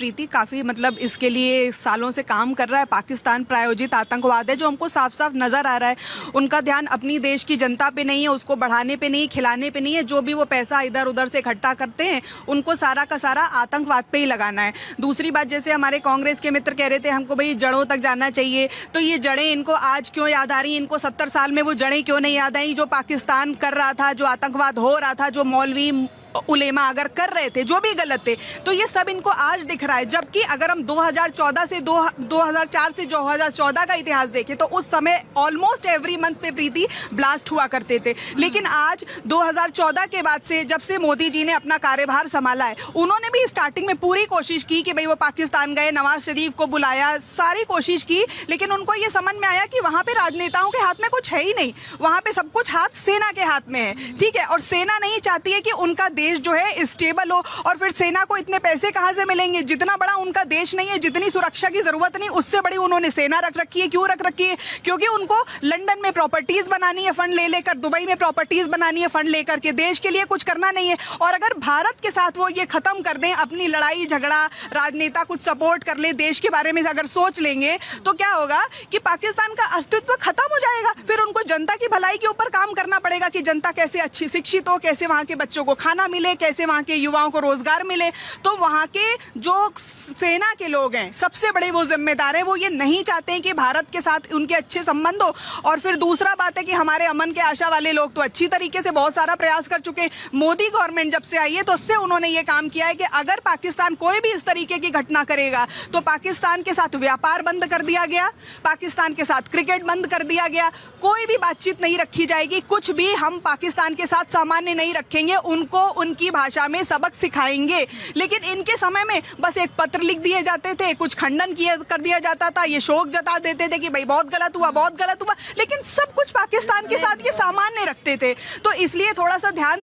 प्रीति काफ़ी मतलब इसके लिए सालों से काम कर रहा है। पाकिस्तान प्रायोजित आतंकवाद है जो हमको साफ साफ नज़र आ रहा है। उनका ध्यान अपनी देश की जनता पे नहीं है, उसको बढ़ाने पे नहीं, खिलाने पे नहीं है। जो भी वो पैसा इधर उधर से इकट्ठा करते हैं उनको सारा का सारा आतंकवाद पे ही लगाना है। दूसरी बात, जैसे हमारे कांग्रेस के मित्र कह रहे थे हमको भाई जड़ों तक जाना चाहिए, तो ये जड़ें इनको आज क्यों याद आ रही? इनको 70 साल में वो जड़ें क्यों नहीं याद आई जो पाकिस्तान कर रहा था, जो आतंकवाद हो रहा था, जो मौलवी उलेमा अगर कर रहे थे, जो भी गलत थे, तो ये सब इनको आज दिख रहा है। जबकि अगर हम 2014 से 2004 से 2014 का इतिहास देखें तो उस समय ऑलमोस्ट एवरी मंथ पे प्रीति ब्लास्ट हुआ करते थे। लेकिन आज 2014 के बाद से, जब से मोदी जी ने अपना कार्यभार संभाला है, उन्होंने भी स्टार्टिंग में पूरी कोशिश की कि भाई वो पाकिस्तान गए, नवाज शरीफ को बुलाया, सारी कोशिश की, लेकिन उनको ये समझ में आया कि वहाँ पे राजनेताओं के हाथ में कुछ है ही नहीं, वहाँ पे सब कुछ हाथ सेना के हाथ में है। ठीक है, और सेना नहीं चाहती है कि उनका देश जो है स्टेबल हो, और फिर सेना को इतने पैसे कहां से मिलेंगे? जितना बड़ा उनका देश नहीं है, जितनी सुरक्षा की जरूरत नहीं, उससे बड़ी उन्होंने सेना रख रखी है। क्यों रख रखी है? क्योंकि उनको लंदन में प्रॉपर्टीज बनानी है फंड ले लेकर, दुबई में प्रॉपर्टीज बनानी है फंड लेकर के, देश के लिए कुछ करना नहीं है। और अगर भारत के साथ वो ये खत्म कर दें, अपनी लड़ाई झगड़ा, राजनेता कुछ सपोर्ट कर ले, देश के बारे में अगर सोच लेंगे, तो क्या होगा कि पाकिस्तान का अस्तित्व खत्म हो जाएगा। फिर उनको जनता की भलाई के ऊपर काम करना पड़ेगा कि जनता कैसे अच्छी शिक्षित हो, कैसे वहां के बच्चों को खाना मिले, कैसे वहां के युवाओं को रोजगार मिले। तो वहां के जो सेना के लोग हैं, सबसे बड़े वो जिम्मेदार हैं, वो ये नहीं चाहते हैं कि भारत के साथ उनके अच्छे संबंध हो। और फिर दूसरा बात है कि हमारे अमन के आशा वाले लोग तो अच्छी तरीके से बहुत सारा प्रयास कर चुके हैं। मोदी गवर्नमेंट जब से आई है, तब से उन्होंने ये काम किया है कि अगर पाकिस्तान कोई भी इस तरीके की घटना करेगा तो पाकिस्तान के साथ व्यापार बंद कर दिया गया, पाकिस्तान के साथ क्रिकेट बंद कर दिया गया, कोई भी बातचीत नहीं रखी जाएगी, कुछ भी हम पाकिस्तान के साथ सामान्य नहीं रखेंगे, उनको उनकी भाषा में सबक सिखाएंगे। लेकिन इनके समय में बस एक पत्र लिख दिए जाते थे, कुछ खंडन किया कर दिया जाता था, ये शोक जता देते थे कि भाई बहुत गलत हुआ, बहुत गलत हुआ, लेकिन सब कुछ पाकिस्तान के साथ ये सामान्य रखते थे। तो इसलिए थोड़ा सा ध्यान